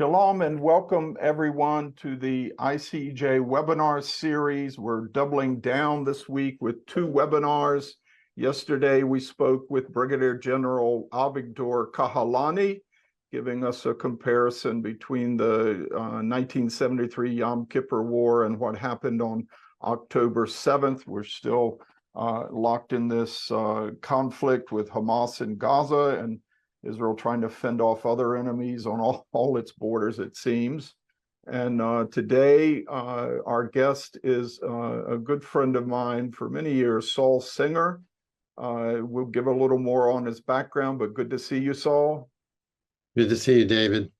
Shalom and welcome everyone to the ICEJ webinar series. We're doubling down this week with two webinars. Yesterday we spoke with Brigadier General Avigdor Kahalani, giving us a comparison between the 1973 Yom Kippur War and what happened on October 7th. We're still locked in this conflict with Hamas in Gaza and Israel trying to fend off other enemies on all its borders, it seems. And today, our guest is a good friend of mine for many years, Saul Singer. We'll give a little more on his background, but good to see you, Saul. Good to see you, David.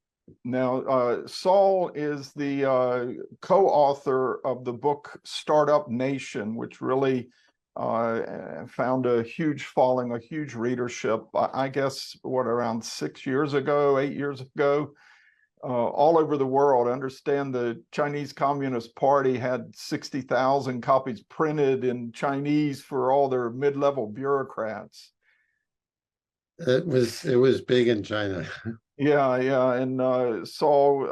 Now, Saul is the co-author of the book Startup Nation, which really found a huge following, a huge readership, I guess, around 8 years ago, all over the world. I understand the Chinese Communist Party had 60,000 copies printed in Chinese for all their mid-level bureaucrats. It was big in China. Yeah, and Saul,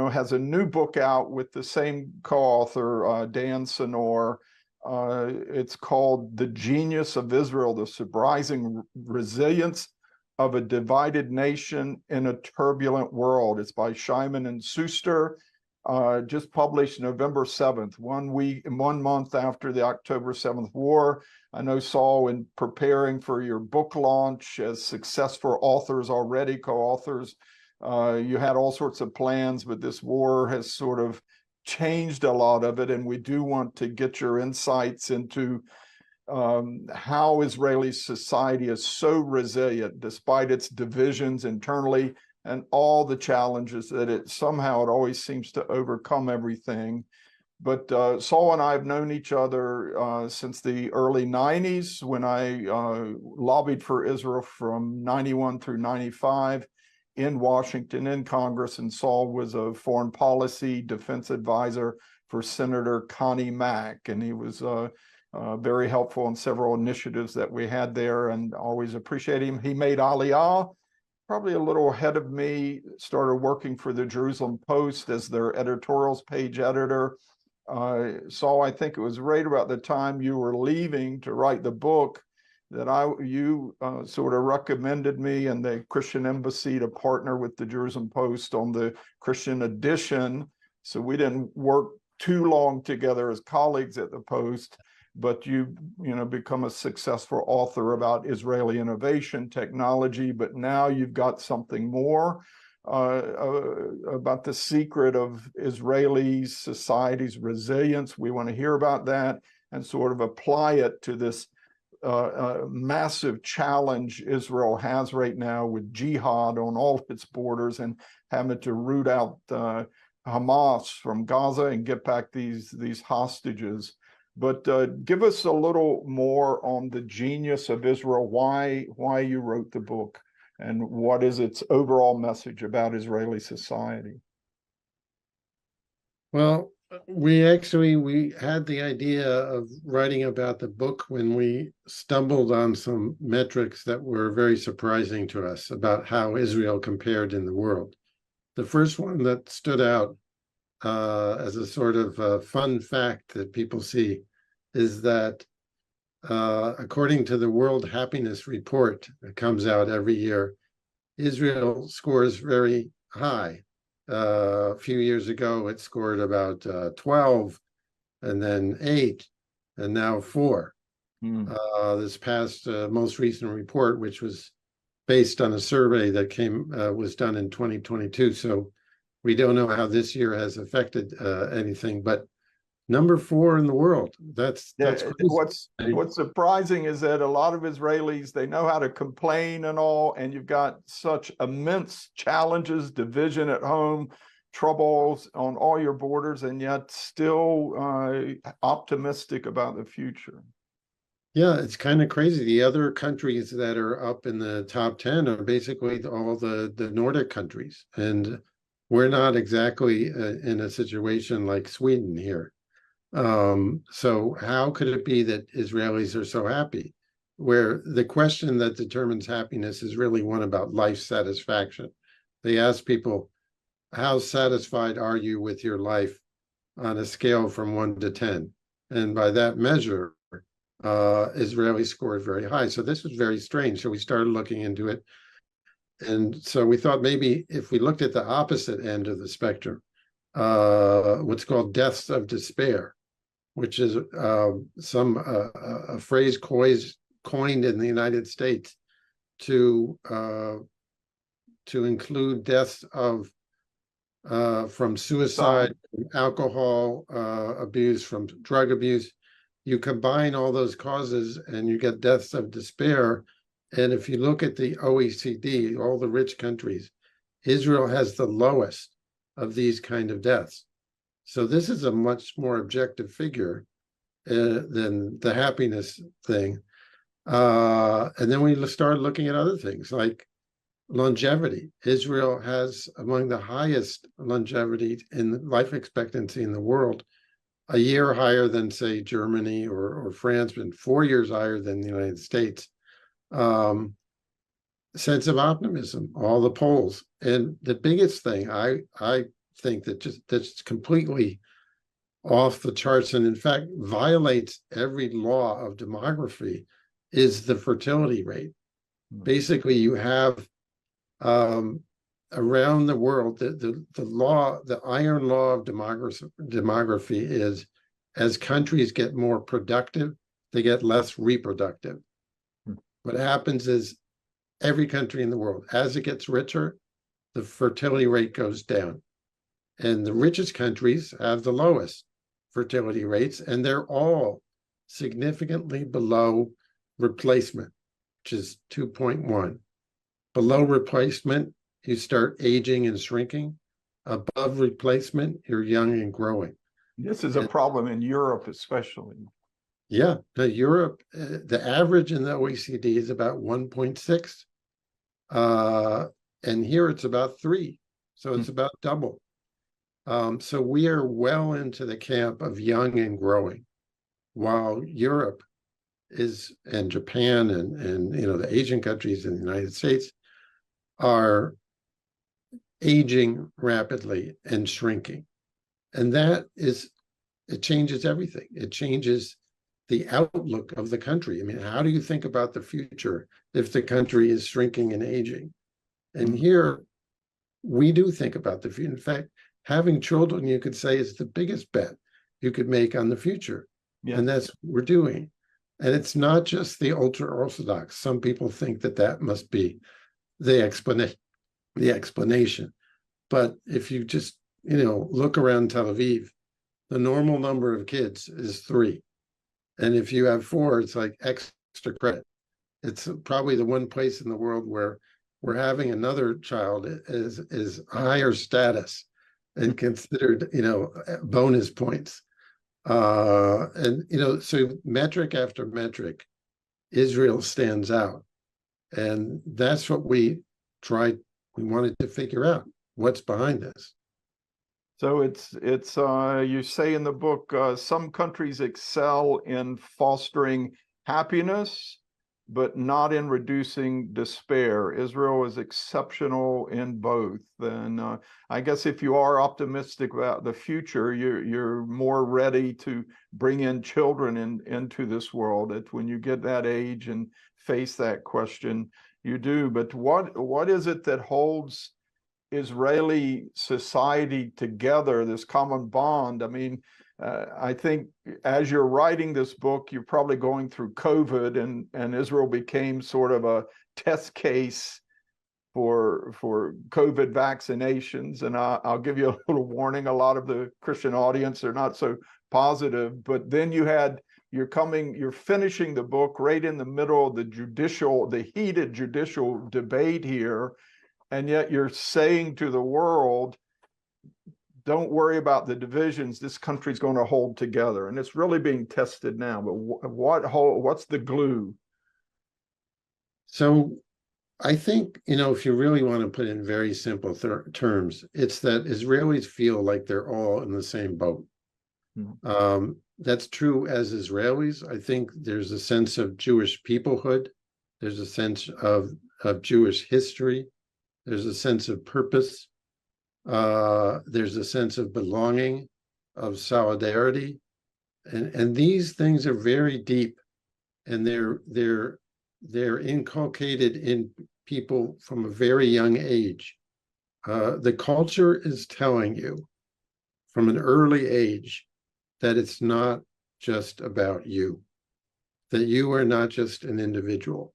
has a new book out with the same co-author, Dan Senor. It's called The Genius of Israel, the Surprising Resilience of a Divided Nation in a Turbulent World. It's by Simon and Schuster, just published November 7th, 1 month after the October 7th war. I know, Saul, in preparing for your book launch as successful authors already, co-authors, you had all sorts of plans, but this war has sort of changed a lot of it, and we do want to get your insights into how Israeli society is so resilient despite its divisions internally and all the challenges that it always seems to overcome everything. But Saul and I have known each other since the early 90s when I lobbied for Israel from 91 through 95. In Washington, in Congress, and Saul was a foreign policy defense advisor for Senator Connie Mack, and he was very helpful in several initiatives that we had there, and always appreciate him. He made Aliyah, probably a little ahead of me, started working for the Jerusalem Post as their editorials page editor. Saul, I think it was right about the time you were leaving to write the book that you sort of recommended me and the Christian Embassy to partner with the Jerusalem Post on the Christian edition. So we didn't work too long together as colleagues at the Post, but you become a successful author about Israeli innovation, technology, but now you've got something more about the secret of Israeli society's resilience. We want to hear about that and sort of apply it to this massive challenge Israel has right now with jihad on all its borders and having to root out Hamas from Gaza and get back these hostages. But give us a little more on the genius of Israel, why you wrote the book, and what is its overall message about Israeli society. Well, we had the idea of writing about the book when we stumbled on some metrics that were very surprising to us about how Israel compared in the world. The first one that stood out as a sort of fun fact that people see is that according to the World Happiness Report that comes out every year, Israel scores very high. A few years ago, it scored about 12, and then 8, and now 4. This past most recent report, which was based on a survey that was done in 2022. So we don't know how this year has affected anything, but number 4 in the world. That's what's surprising is that a lot of Israelis, they know how to complain and all, and you've got such immense challenges, division at home, troubles on all your borders, and yet still optimistic about the future. Yeah, it's kind of crazy. The other countries that are up in the top 10 are basically all the Nordic countries, and we're not exactly in a situation like Sweden here. So how could it be that Israelis are so happy? Where the question that determines happiness is really one about life satisfaction. They asked people, how satisfied are you with your life on a scale from 1 to 10? And by that measure, Israeli scored very high. So this was very strange. So we started looking into it. And so we thought maybe if we looked at the opposite end of the spectrum, what's called deaths of despair, which is a phrase coined in the United States to include deaths of from suicide, from alcohol abuse, from drug abuse. You combine all those causes and you get deaths of despair. And if you look at the OECD, all the rich countries, Israel has the lowest of these kind of deaths. So this is a much more objective figure than the happiness thing. And then we started looking at other things like longevity. Israel has among the highest longevity in life expectancy in the world, a year higher than, say, Germany or France, and 4 years higher than the United States. Sense of optimism, all the polls. And the biggest thing I think that's completely off the charts and in fact violates every law of demography is the fertility rate. Basically, you have around the world, the iron law of demography is as countries get more productive, they get less reproductive. What happens is every country in the world, as it gets richer, the fertility rate goes down. And the richest countries have the lowest fertility rates, and they're all significantly below replacement, which is 2.1. Below replacement, you start aging and shrinking. Above replacement, you're young and growing. This is a problem in Europe, especially. Yeah, Europe, the average in the OECD is about 1.6. And here it's about 3. So it's about double. So we are well into the camp of young and growing, while Europe is, and Japan and the Asian countries and the United States are aging rapidly and shrinking. And it changes everything. It changes the outlook of the country. I mean, how do you think about the future if the country is shrinking and aging? And here we do think about the future. In fact, having children, you could say, is the biggest bet you could make on the future. Yeah. And that's what we're doing. And it's not just the ultra-Orthodox. Some people think that must be the explanation. But if you just, look around Tel Aviv, the normal number of kids is 3. And if you have 4, it's like extra credit. It's probably the one place in the world where we're having another child is higher status and considered, bonus points. So metric after metric, Israel stands out. And that's what we wanted to figure out, what's behind this. So it's you say in the book, some countries excel in fostering happiness, but not in reducing despair. Israel is exceptional in both. And I guess if you are optimistic about the future, you're more ready to bring in children into this world. It's when you get that age and face that question, you do. But what is it that holds Israeli society together, this common bond? I mean, I think as you're writing this book, you're probably going through COVID, and Israel became sort of a test case for COVID vaccinations. And I'll give you a little warning: a lot of the Christian audience are not so positive. But then you're finishing the book right in the middle of the heated judicial debate here. And yet you're saying to the world, don't worry about the divisions. This country's going to hold together. And it's really being tested now. But what's the glue? So I think, if you really want to put in very simple terms, it's that Israelis feel like they're all in the same boat. Mm-hmm. That's true as Israelis. I think there's a sense of Jewish peoplehood. There's a sense of Jewish history. there's a sense of purpose, there's a sense of belonging, of solidarity, and these things are very deep, and they're inculcated in people from a very young age. The culture is telling you from an early age that it's not just about you, that you are not just an individual,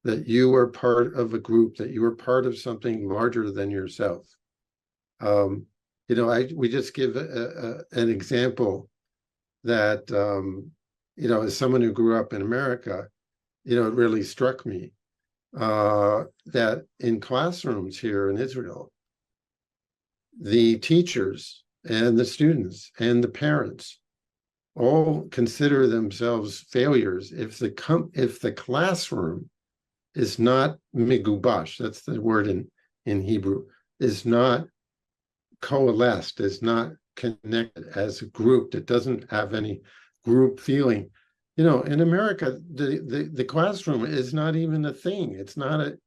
that you are part of a group, that you are part of something larger than yourself. We just give an example that, as someone who grew up in America, it really struck me that in classrooms here in Israel, the teachers and the students and the parents all consider themselves failures if the classroom is not migubash, that's the word in Hebrew, is not coalesced, is not connected as a group, that doesn't have any group feeling. In America, the classroom is not even a thing. It's not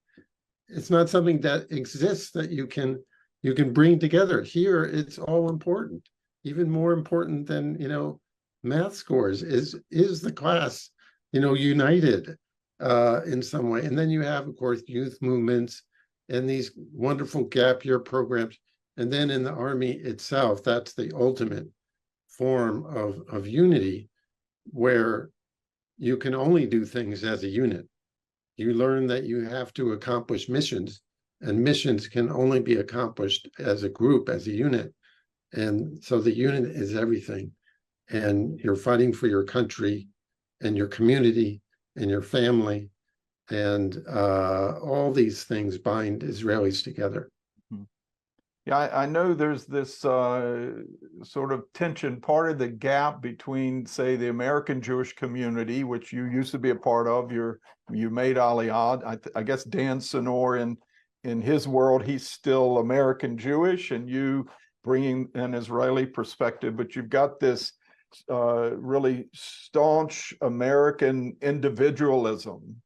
something that exists that you can bring together. Here, it's all important, even more important than math scores. Is the class united in some way? And then you have, of course, youth movements and these wonderful gap year programs. And then in the army itself, that's the ultimate form of unity, where you can only do things as a unit. You learn that you have to accomplish missions, and missions can only be accomplished as a group, as a unit. And so the unit is everything. And you're fighting for your country and your community and your family. And all these things bind Israelis together. Yeah, I know there's this sort of tension, part of the gap between, say, the American Jewish community, which you used to be a part of. You made Aliyah. I guess Dan Senor, in his world, he's still American Jewish, and you bringing an Israeli perspective. But you've got this really staunch American individualism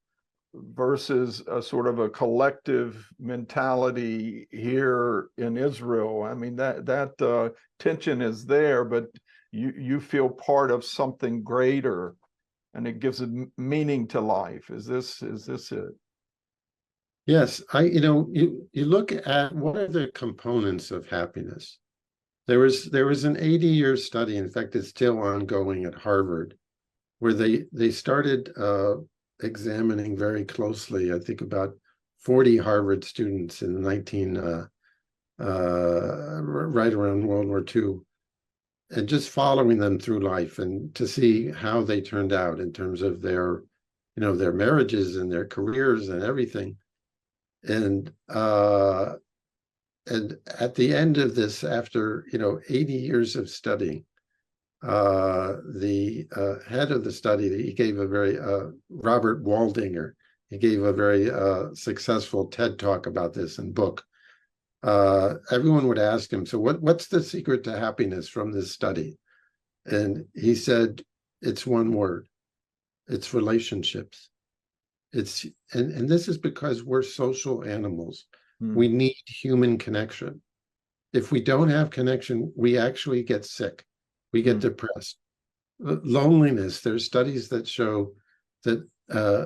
versus a sort of a collective mentality here in Israel. I mean, that tension is there, but you feel part of something greater, and it gives a meaning to life. Is this it? Yes, you look at what are the components of happiness. There was an 80-year study, in fact, it's still ongoing at Harvard, where they started examining very closely, I think about 40 Harvard students in the right around World War II, and just following them through life and to see how they turned out in terms of their marriages and their careers and everything. And at the end of this, after 80 years of studying, the head of the study, he gave a very Robert Waldinger, he gave a very successful TED talk about this and book. Everyone would ask him, so what's the secret to happiness from this study? And he said, it's one word: it's relationships. And this is because we're social animals. We need human connection. If we don't have connection, we actually get sick. We get depressed. Loneliness, there's studies that show that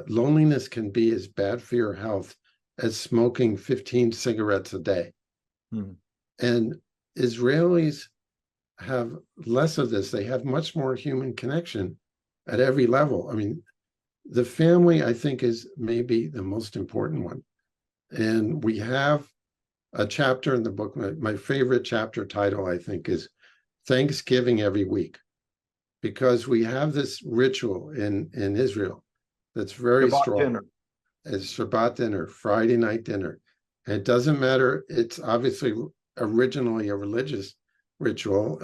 loneliness can be as bad for your health as smoking 15 cigarettes a day. And Israelis have less of this. They have much more human connection at every level. I mean, the family, I think, is maybe the most important one. And we have a chapter in the book, my favorite chapter title, I think, is Thanksgiving Every Week, because we have this ritual in Israel that's very Shabbat strong. dinner. It's Shabbat dinner, Friday night dinner. And it doesn't matter, it's obviously originally a religious ritual.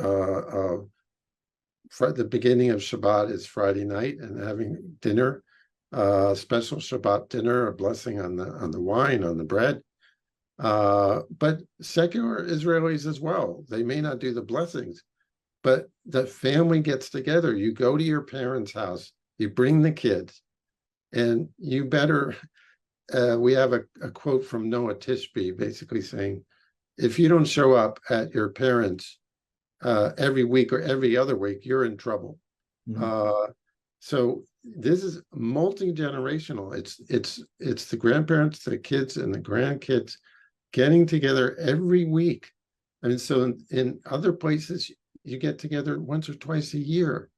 The beginning of Shabbat is Friday night and having dinner, special Shabbat dinner, a blessing on the wine, on the bread. But secular Israelis as well, they may not do the blessings, but the family gets together. You go to your parents' house, you bring the kids, and you better we have a quote from Noah Tishby basically saying, if you don't show up at your parents' every week or every other week, you're in trouble. Mhm. So this is multi-generational. It's the grandparents, the kids, and the grandkids getting together every week. I mean, so in other places, you get together once or twice a year.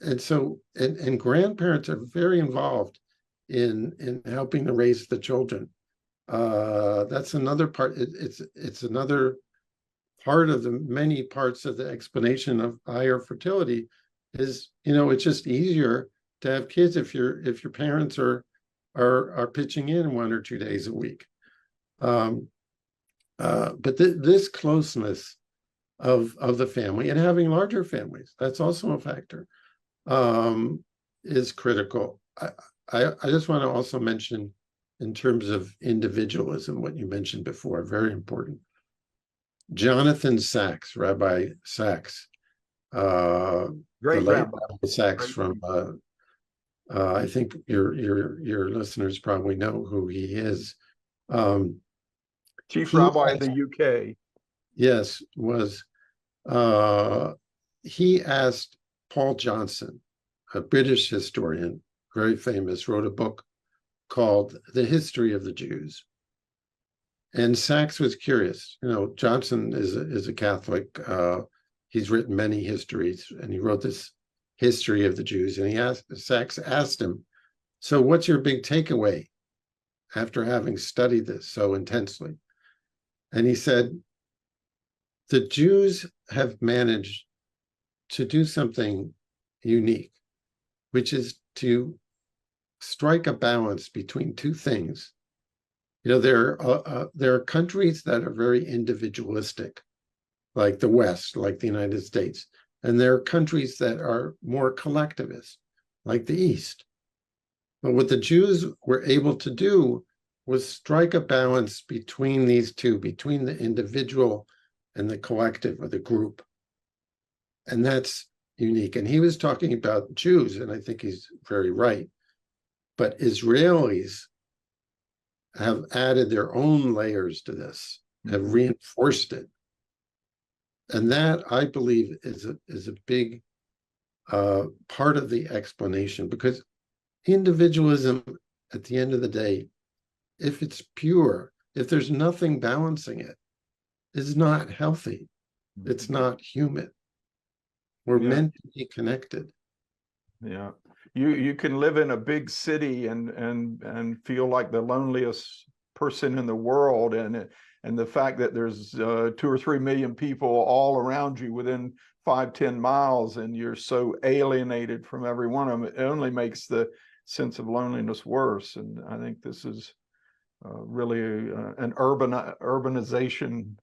And so, and grandparents are very involved in helping to raise the children. That's another part. It's another part of the many parts of the explanation of higher fertility is, it's just easier to have kids if your parents are pitching in 1 or 2 days a week. But this closeness of the family and having larger families, that's also a factor, is critical. I just want to also mention, in terms of individualism, what you mentioned before, very important. Jonathan Sacks, Rabbi Sacks, the Great late rabbi. Rabbi Sacks Great. from, I think your listeners probably know who he is. Um, Chief he, Rabbi of the UK. yes, was, uh, he asked Paul Johnson, a British historian, very famous, wrote a book called The History of the Jews. And Sacks was curious. Johnson is a Catholic. He's written many histories, and he wrote this history of the Jews. And Sacks asked him, "So, what's your big takeaway after having studied this so intensely?" And he said, "The Jews have managed to do something unique, which is to strike a balance between two things. There are countries that are very individualistic, like the West, like the United States, and there are countries that are more collectivist, like the East. But what the Jews were able to do was strike a balance between these two, between the individual and the collective or the group. And that's unique." And he was talking about Jews, and I think he's very right. But Israelis have added their own layers to this, have reinforced it. And that, I believe, is a big part of the explanation, because individualism, at the end of the day, if it's pure, if there's nothing balancing it, is not healthy. It's not human. We're Yeah. meant to be connected. Yeah. You can live in a big city and feel like the loneliest person in the world, and the fact that there's 2 or 3 million people all around you within 5-10 miles, and you're so alienated from every one of them, it only makes the sense of loneliness worse. And I think this is really an urbanization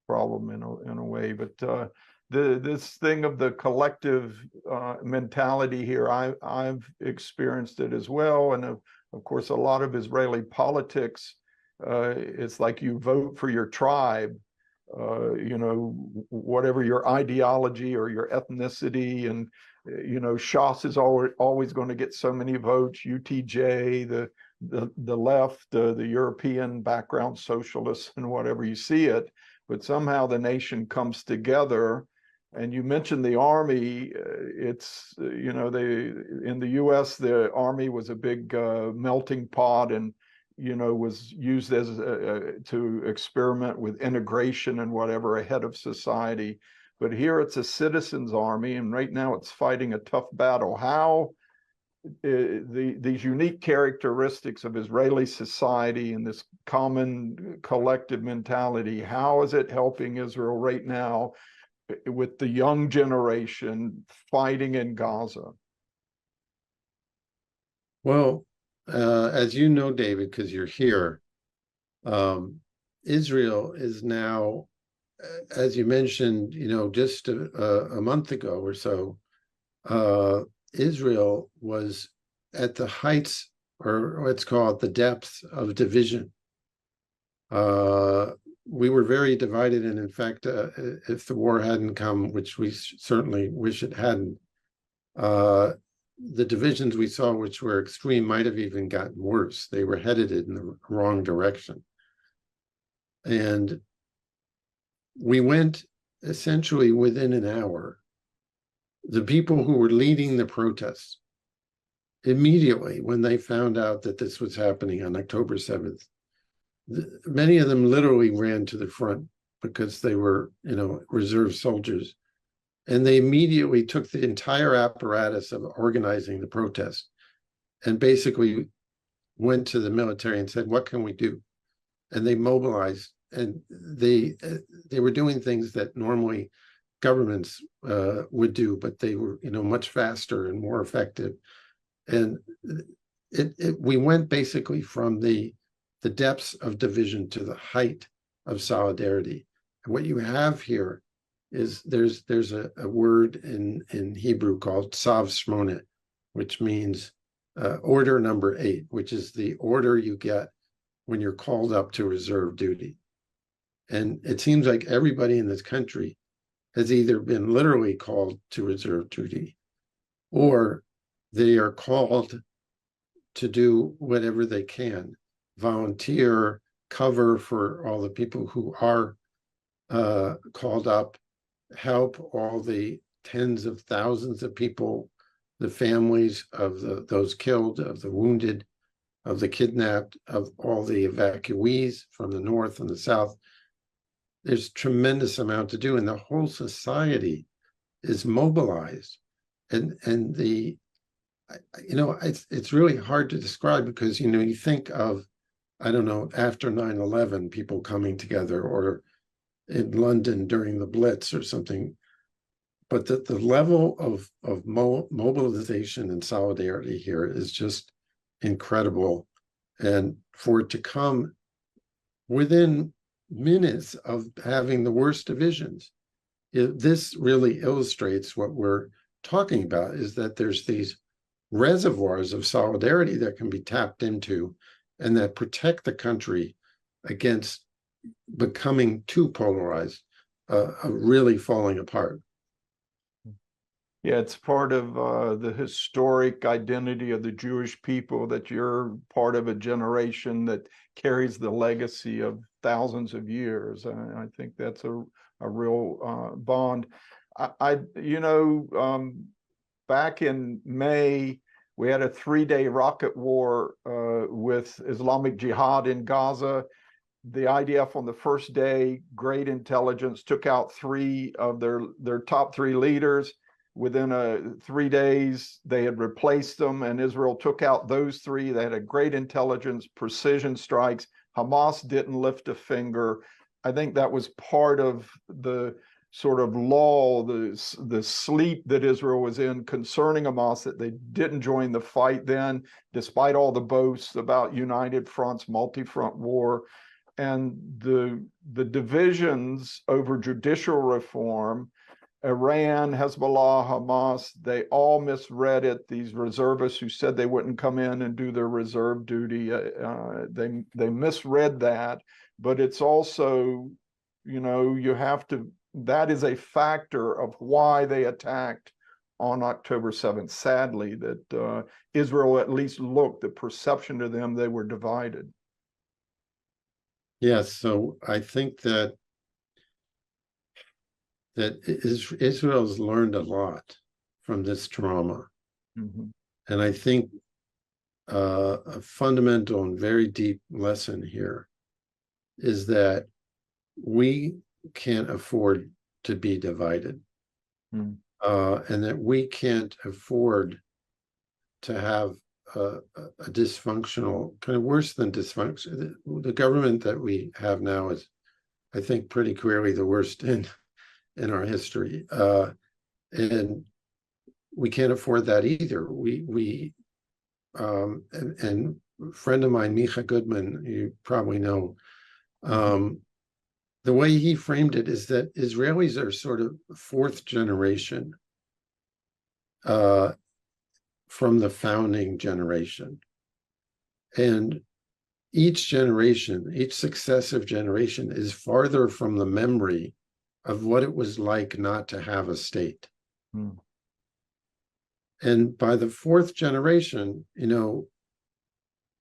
problem in a way. But this thing of the collective mentality here, I've experienced it as well, and of course a lot of Israeli politics. It's like you vote for your tribe. Whatever your ideology or your ethnicity, and Shas is always going to get so many votes. UTJ, the left, the European background socialists, and whatever you see it, but somehow the nation comes together. And you mentioned the army. It's they in the U.S. the army was a big melting pot, and was used as to experiment with integration and whatever ahead of society. But here it's a citizens army, and right now it's fighting a tough battle. How these unique characteristics of Israeli society and this common collective mentality, how is it helping Israel right now with the young generation fighting in Gaza? Well, as you know, David, because you're here, Israel is now, as you mentioned, just a month ago or so, Israel was at the heights, or let's call it the depths of division. We were very divided, and in fact, if the war hadn't come, which we certainly wish it hadn't, the divisions we saw, which were extreme, might have even gotten worse. They were headed in the wrong direction. And we went essentially within an hour. The people who were leading the protests, immediately when they found out that this was happening on October 7th, many of them literally ran to the front because they were, reserve soldiers. And they immediately took the entire apparatus of organizing the protest and basically went to the military and said, what can we do? And they mobilized, and they were doing things that normally governments would do, but they were, much faster and more effective. And we went basically from the depths of division to the height of solidarity. And what you have here is there's a word in Hebrew called Tzav Shmona, which means order number 8, which is the order you get when you're called up to reserve duty. And it seems like everybody in this country has either been literally called to reserve duty, or they are called to do whatever they can, volunteer, cover for all the people who are called up, help all the tens of thousands of people, the families of those killed, of the wounded, of the kidnapped, of all the evacuees from the north and the south. There's tremendous amount to do, and the whole society is mobilized. And it's really hard to describe because, you think of, I don't know, after 9/11, people coming together, or in London during the Blitz or something. But the level of mobilization and solidarity here is just incredible. And for it to come within minutes of having the worst divisions, this really illustrates what we're talking about, is that there's these reservoirs of solidarity that can be tapped into and that protect the country against becoming too polarized, really falling apart. Yeah, it's part of the historic identity of the Jewish people that you're part of a generation that carries the legacy of thousands of years. I think that's a real bond. Back in May, we had a 3-day rocket war with Islamic Jihad in Gaza. The IDF on the first day, great intelligence, took out 3 of their top 3 leaders. Within 3 days, they had replaced them, and Israel took out those 3. They had a great intelligence, precision strikes. Hamas didn't lift a finger. I think that was part of the sort of lull, the sleep that Israel was in concerning Hamas, that they didn't join the fight then, despite all the boasts about united fronts, multi-front war. And the divisions over judicial reform, Iran, Hezbollah, Hamas, they all misread it. These reservists who said they wouldn't come in and do their reserve duty, they misread that. But it's also, you have to, that is a factor of why they attacked on October 7th. Sadly, that Israel at least looked, the perception to them, they were divided. Yes, so I think that Israel's learned a lot from this trauma. Mm-hmm. And I think a fundamental and very deep lesson here is that we can't afford to be divided. Mm. And that we can't afford to have a dysfunctional, kind of worse than dysfunction. The government that we have now is, I think, pretty clearly the worst in our history. And we can't afford that either. And a friend of mine, Micha Goodman, you probably know, the way he framed it is that Israelis are sort of 4th generation from the founding generation. And each successive generation is farther from the memory of what it was like not to have a state. And by the fourth generation,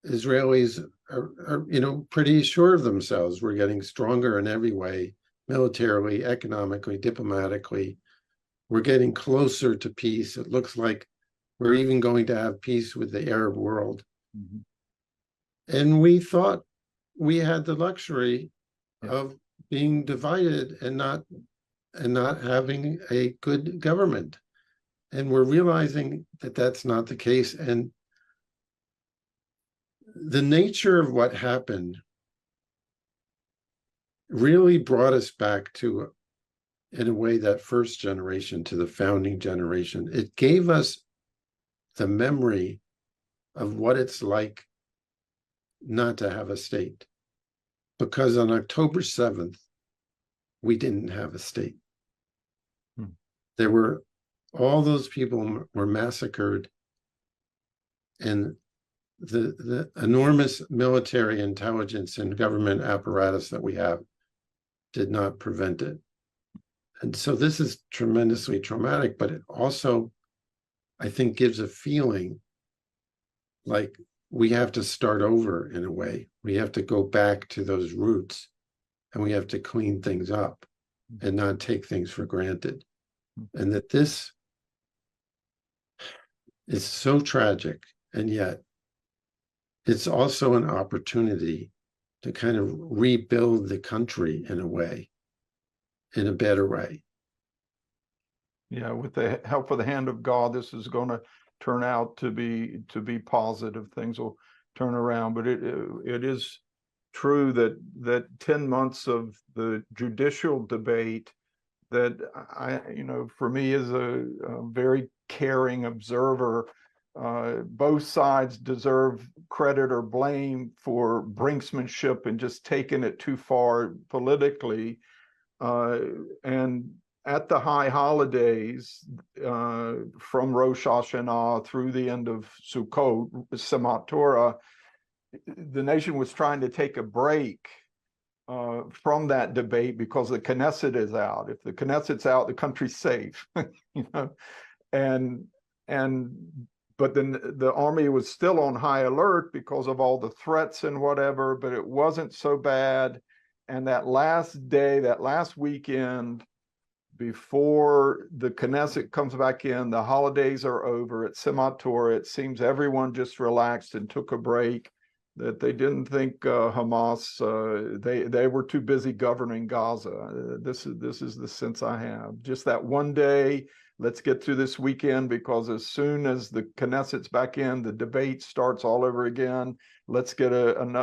Israelis are pretty sure of themselves. We're getting stronger in every way, militarily, economically, diplomatically. We're getting closer to peace. It looks like we're even going to have peace with the Arab world. Mhm. And we thought we had the luxury Yeah. of being divided and not having a good government. And we're realizing that that's not the case. And the nature of what happened really brought us back to, in a way, that first generation, to the founding generation. It gave us the memory of what it's like not to have a state. Because on October 7th, we didn't have a state. There were, all those people were massacred, and the enormous military intelligence and government apparatus that we have did not prevent it. And so this is tremendously traumatic, but it also, I think, gives a feeling like we have to start over in a way. We have to go back to those roots, and we have to clean things up and not take things for granted. And that this is so tragic, and yet it's also an opportunity to kind of rebuild the country in a way, in a better way. Yeah, with the help of the hand of God, this is going to turn out to be positive. Things will turn around. But it is true that 10 months of the judicial debate, that for me, as a very caring observer, both sides deserve credit or blame for brinksmanship and just taking it too far politically. And at the high holidays, from Rosh Hashanah through the end of Sukkot, Simchat Torah, the nation was trying to take a break from that debate because the Knesset is out. If the Knesset's out, the country's safe. But then the army was still on high alert because of all the threats and whatever, but it wasn't so bad. And that last day, that last weekend, before the Knesset comes back in, the holidays are over. At Simchat Torah, it seems everyone just relaxed and took a break, that they didn't think Hamas, they were too busy governing Gaza. This is the sense I have. Just that one day, let's get through this weekend, because as soon as the Knesset's back in, the debate starts all over again. Let's get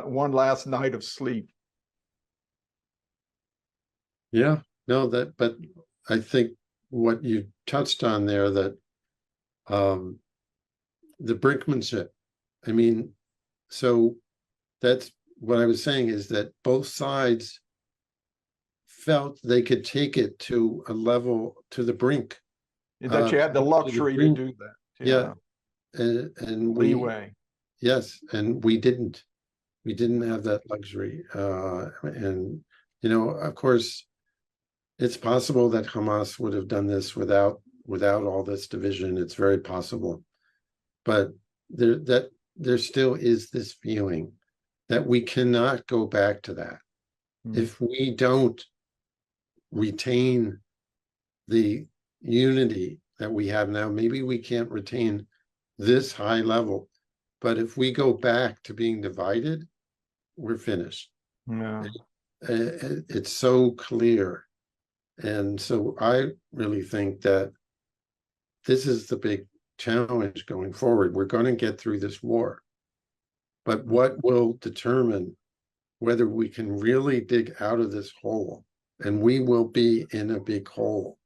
one last night of sleep. Yeah, no, but I think what you touched on there, that the brinkmanship, I mean, so that's what I was saying, is that both sides felt they could take it to a level, to the brink. That you had the luxury to do that. Yeah. And leeway. Yes, and we didn't have that luxury. And, of course, it's possible that Hamas would have done this without all this division. It's very possible. But there still is this feeling that we cannot go back to that. If we don't retain the unity that we have now, maybe we can't retain this high level, but if we go back to being divided, we're finished. Yeah. It's so clear. And so I really think that this is the big challenge going forward. We're going to get through this war, but what will determine whether we can really dig out of this hole, and we will be in a big hole,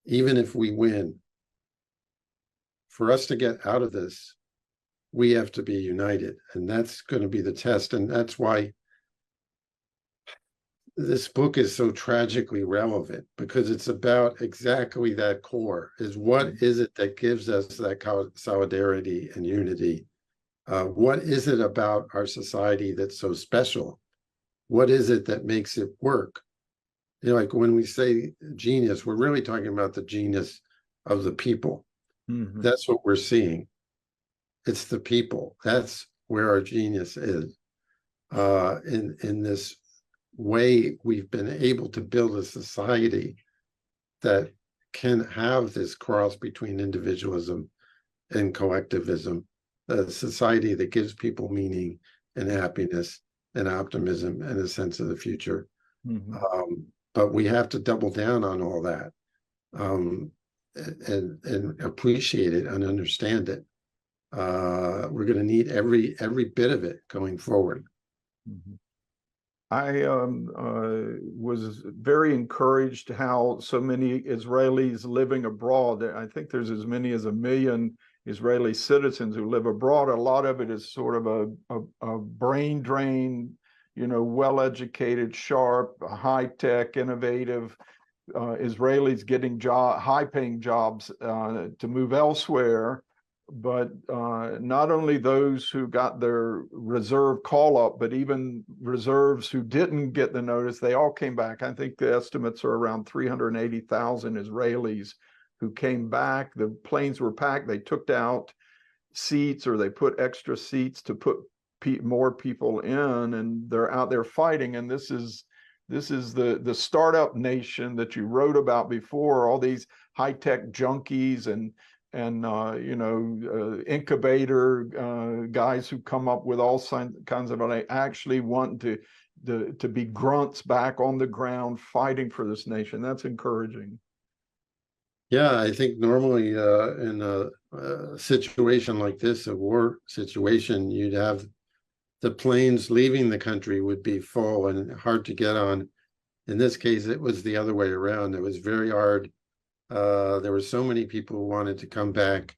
even if we win. For us to get out of this, we have to be united, and that's going to be the test. And that's why this book is so tragically relevant, because it's about exactly that core, is what is it that gives us that solidarity and unity? What is it about our society that's so special? What is it that makes it work? Like when we say genius, we're really talking about the genius of the people. Mhm. That's what we're seeing. It's the people. That's where our genius is. In this way, we've been able to build a society that can have this cross between individualism and collectivism, a society that gives people meaning and happiness and optimism and a sense of the future. Mhm. But we have to double down on all that, and appreciate it and understand it. We're going to need every bit of it going forward. Mhm. I was very encouraged how so many Israelis living abroad. I think there's as many as 1 million Israeli citizens who live abroad. A lot of it is sort of a brain drain, well-educated, sharp, high-tech, innovative Israelis getting high-paying jobs to move elsewhere. But not only those who got their reserve call up, but even reserves who didn't get the notice, they all came back. I think the estimates are around 380,000 Israelis who came back. The planes were packed. They took out seats, or they put extra seats to put more people in, and they're out there fighting. And this is the startup nation that you wrote about before. All these high tech junkies and incubator guys who come up with all kinds of actually want to be grunts back on the ground fighting for this nation. That's encouraging. Yeah, I think normally in a situation like this, a war situation, you'd have the planes leaving the country would be full and hard to get on. In this case, it was the other way around. It was very hard. There were so many people who wanted to come back.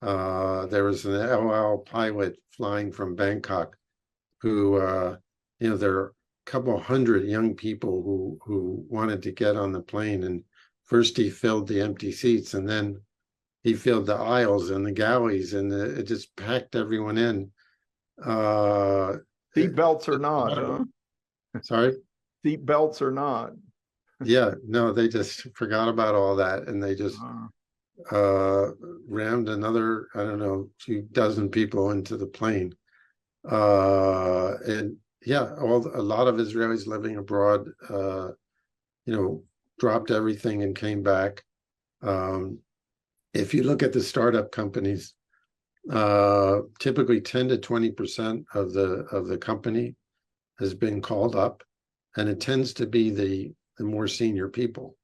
There was an El Al pilot flying from Bangkok who, there are a couple hundred young people who wanted to get on the plane. And first he filled the empty seats, and then he filled the aisles and the galleys, and it just packed everyone in. Uh, Seat belts or not, huh? Sorry? Seat belts or not. Yeah, no, they just forgot about all that, and they just Uh, rammed another, I don't know, few dozen people into the plane. And yeah, a lot of Israelis living abroad, dropped everything and came back. Um, if you look at the startup companies, typically 10 to 20% of the company has been called up, and it tends to be the more senior people.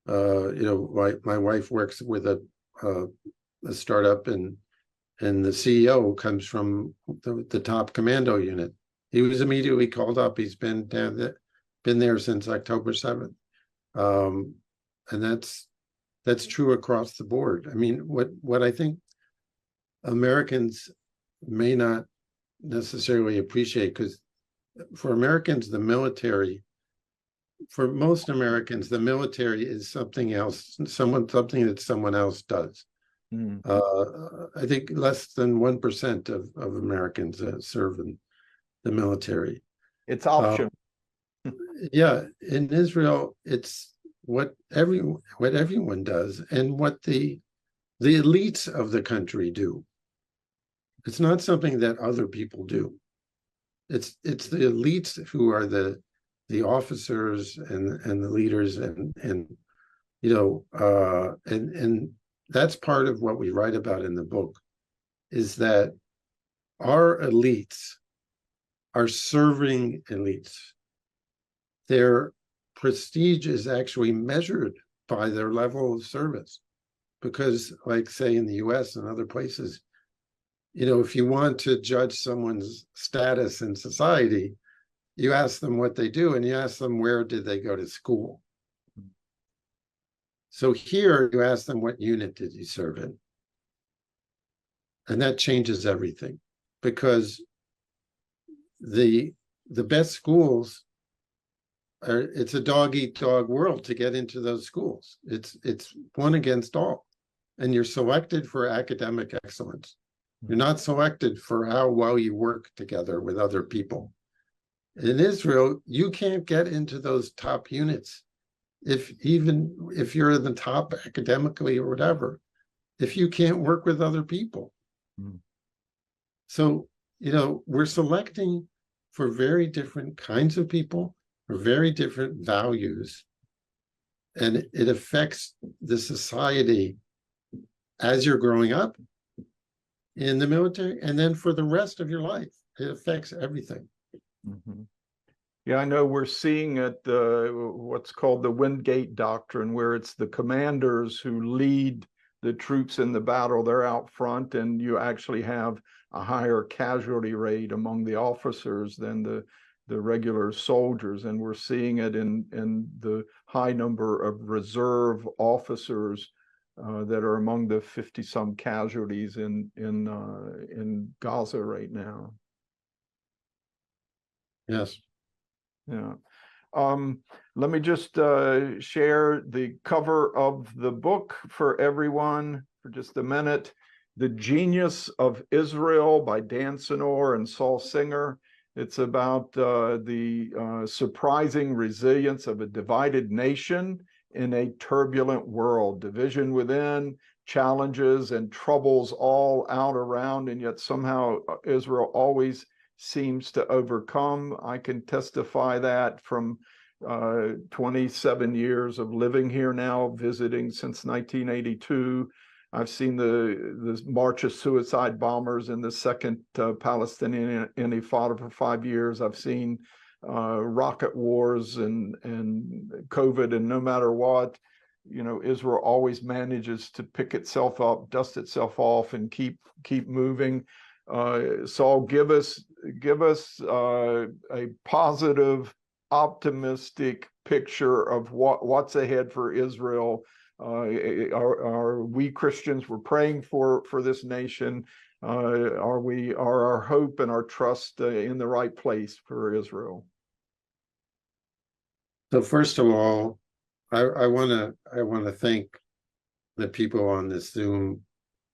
My wife works with a startup, and the CEO comes from the top commando unit. He was immediately called up. He's been there since October 7th. And that's true across the board. I mean, what I think Americans may not necessarily appreciate, because for Americans, for most Americans, the military is something else, something that someone else does. mm. I think less than 1% of Americans serve in the military. It's Uh, optional. yeah, in Israel, it's what everyone does, and what the elites of the country do. It's not something that other people do. It's the elites who are the officers and the leaders, and that's part of what we write about in the book, is that our elites are serving elites. Their prestige is actually measured by their level of service, because, like, say, in the US and other places, if you want to judge someone's status in society, you ask them what they do, and you ask them, where did they go to school? So here you ask them, what unit did you serve in? And that changes everything, because the best schools it's a dog eat dog world to get into those schools. It's one against all, and you're selected for academic excellence. You're not selected for how well you work together with other people. In Israel, you can't get into those top units even if you're in the top academically or whatever. if you can't work with other people? Mm. So, we're selecting for very different kinds of people, for very different values, and it affects the society as you're growing up in the military, and then for the rest of your life. It affects everything. Mhm. Yeah, I know we're seeing it, what's called the Wingate Doctrine, where it's the commanders who lead the troops in the battle. They're out front, and you actually have a higher casualty rate among the officers than the regular soldiers. And we're seeing it in the high number of reserve officers that are among the 50-some casualties in Gaza right now. Yes. Yeah. Let me just share the cover of the book for everyone for just a minute. The Genius of Israel by Dan Senor and Saul Singer. It's about the surprising resilience of a divided nation in a turbulent world. Division within, challenges and troubles all out around, and yet somehow Israel always seems to overcome. I can testify that from 27 years of living here now, visiting since 1982. I've seen the march of suicide bombers in the second Palestinian Intifada for 5 years. I've seen rocket wars and COVID, and no matter what, Israel always manages to pick itself up, dust itself off, and keep moving. Saul, give us a positive, optimistic picture of what's ahead for Israel. Are we Christians? We're praying for this nation. Are our hope and our trust in the right place for Israel? So first of all, I want to thank the people on this Zoom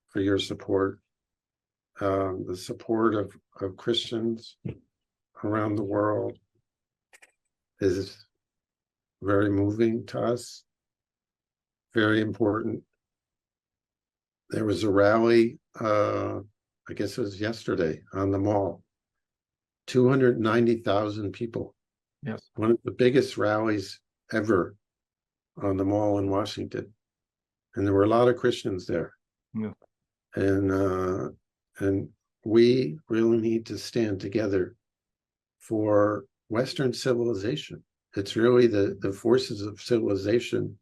for your support, the support of Christians around the world is very moving to us, very important. There was a rally, I guess it was yesterday, on the mall. 290,000 people. Yes. One of the biggest rallies ever on the mall in Washington. And there were a lot of Christians there. Yeah. And we really need to stand together for Western civilization. It's really the forces of civilization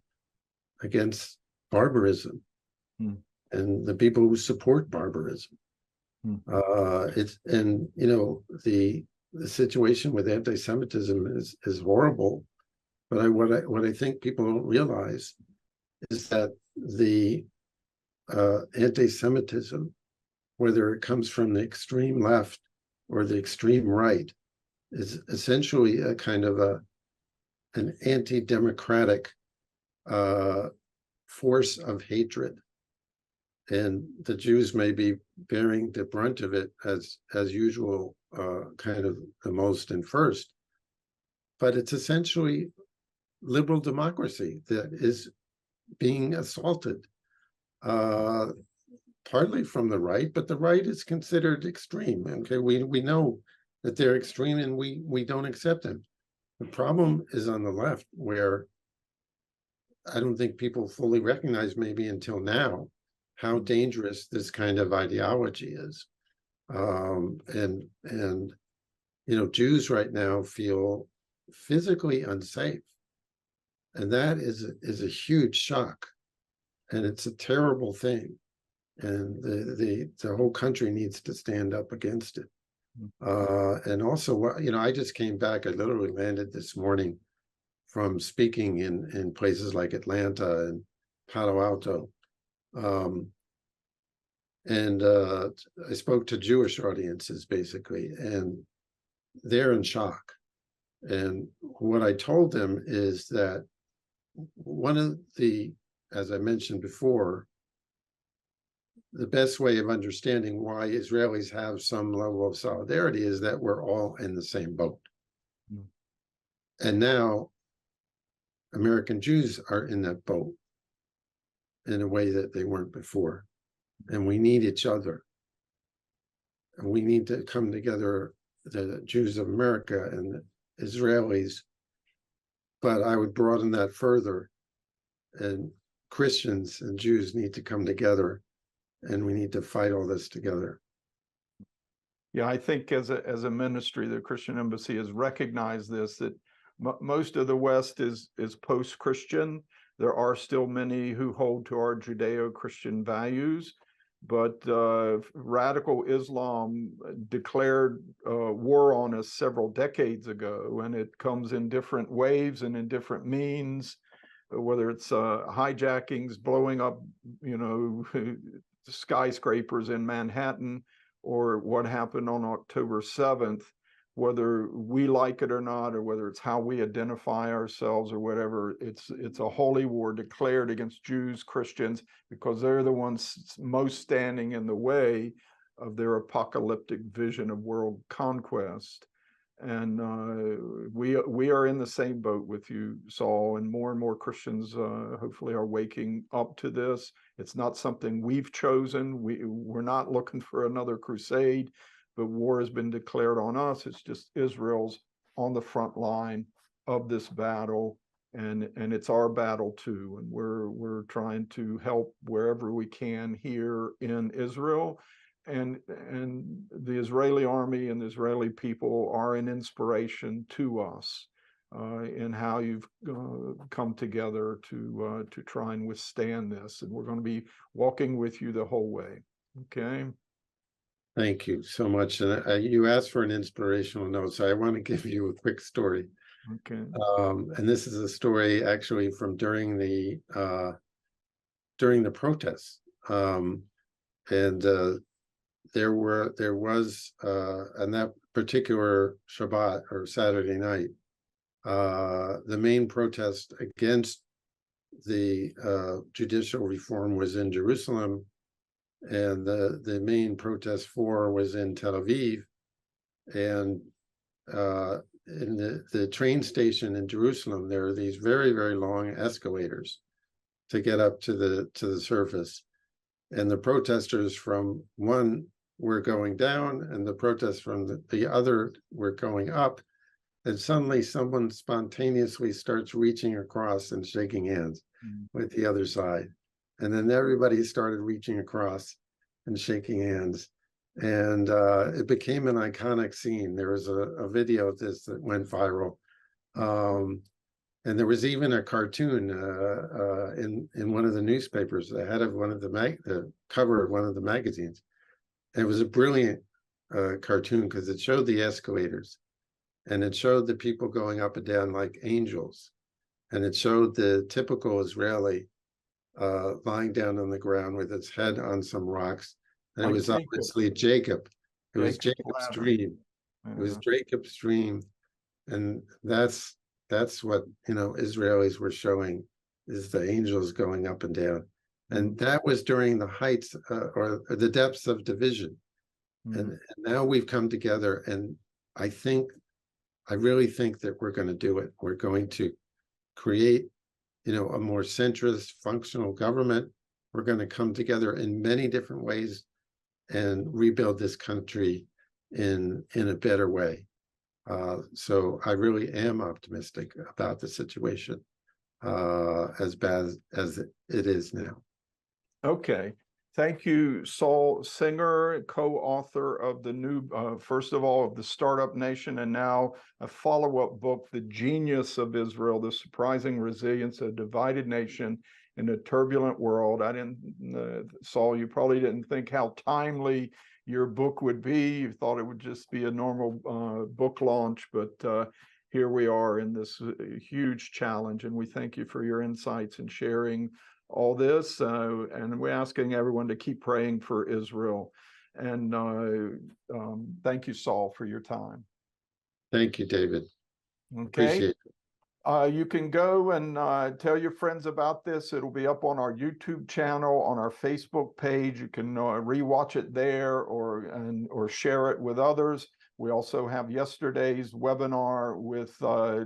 against barbarism and the people who support barbarism. The situation with anti-Semitism is horrible, but what I think people don't realize is that the anti-Semitism, whether it comes from the extreme left or the extreme right, is essentially a kind of an anti-democratic force of hatred. And the Jews may be bearing the brunt of it as usual, kind of the most and first, but it's essentially liberal democracy that is being assaulted, partly from the right, but the right is considered extreme. Okay, we know that they're extreme and we don't accept them. The problem is on the left, where I don't think people fully recognize, maybe until now, how dangerous this kind of ideology is. Jews right now feel physically unsafe, and that is a huge shock, and it's a terrible thing, and the whole country needs to stand up against it. And also, I just came back. I literally landed this morning from speaking in places like Atlanta and Palo Alto. And I spoke to Jewish audiences, basically, and they're in shock. And what I told them is that one of the, as I mentioned before, the best way of understanding why Israelis have some level of solidarity is that we're all in the same boat. And now American Jews are in that boat in a way that they weren't before. and we need each other. And we need to come together, the Jews of America and the Israelis. But I would broaden that further, and Christians and Jews need to come together, and we need to fight all this together. Yeah, I think as a ministry, the Christian Embassy has recognized this, that most of the West is post-Christian. There are still many who hold to our Judeo-Christian values, but radical Islam declared war on us several decades ago, and it comes in different waves and in different means, whether it's hijackings, blowing up, skyscrapers in Manhattan, or what happened on October 7th, whether we like it or not, or whether it's how we identify ourselves or whatever, it's a holy war declared against Jews, Christians, because they're the ones most standing in the way of their apocalyptic vision of world conquest. And we are in the same boat with you, Saul, and more Christians hopefully are waking up to this. It's not something we've chosen. We're not looking for another crusade, but war has been declared on us. It's just Israel's on the front line of this battle, and it's our battle too. And we're trying to help wherever we can here in Israel. And the Israeli army and the Israeli people are an inspiration to us in how you've come together to try and withstand this. And we're going to be walking with you the whole way. Okay. Thank you so much. And you asked for an inspirational note, so I want to give you a quick story. Okay. And this is a story actually from during the protests. There was on that particular Shabbat or Saturday night, the main protest against the judicial reform was in Jerusalem, and the main protest for was in Tel Aviv. And in the train station in Jerusalem, there are these very, very long escalators to get up to the surface. And the protesters from one were going down, and the protests from the other were going up. And suddenly someone spontaneously starts reaching across and shaking hands with the other side. And then everybody started reaching across and shaking hands. And it became an iconic scene. There was a video of this that went viral. And there was even a cartoon in one of the newspapers, the head of one of the cover of one of the magazines. And it was a brilliant cartoon because it showed the escalators, and it showed the people going up and down like angels, and it showed the typical Israeli lying down on the ground with its head on some rocks. And it was obviously Jacob. It was Jacob's dream. It was Jacob's dream, and that's what Israelis were showing, is the angels going up and down. And that was during the heights or the depths of division. And now we've come together, and I really think that we're going to do it. We're going to create a more centrist functional government. We're going to come together in many different ways and rebuild this country in a better way. So I really am optimistic about the situation, as bad as it is now. Okay. Thank you, Saul Singer, co-author of the new, first of all, of The Startup Nation, and now a follow-up book, The Genius of Israel, The Surprising Resilience of a Divided Nation in a Turbulent World. Saul, you probably didn't think how timely your book would be. You thought it would just be a normal book launch, but here we are in this huge challenge, and we thank you for your insights and sharing all this, and we're asking everyone to keep praying for Israel. And thank you, Saul, for your time. Thank you, David. Okay. Appreciate it. You can go and tell your friends about this. It'll be up on our YouTube channel, on our Facebook page. You can rewatch it there or share it with others. We also have yesterday's webinar with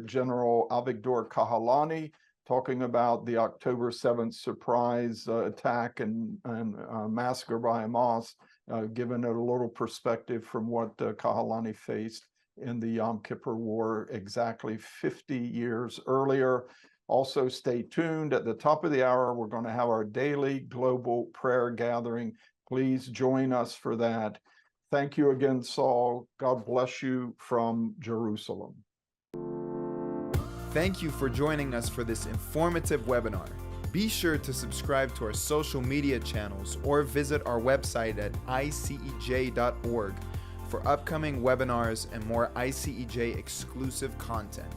General Avigdor Kahalani, talking about the October 7th surprise attack and massacre by Hamas, giving it a little perspective from what Kahalani faced in the Yom Kippur War exactly 50 years earlier. Also, stay tuned. At the top of the hour, we're going to have our daily global prayer gathering. Please join us for that. Thank you again, Saul. God bless you from Jerusalem. Thank you for joining us for this informative webinar. Be sure to subscribe to our social media channels or visit our website at icej.org for upcoming webinars and more ICEJ exclusive content.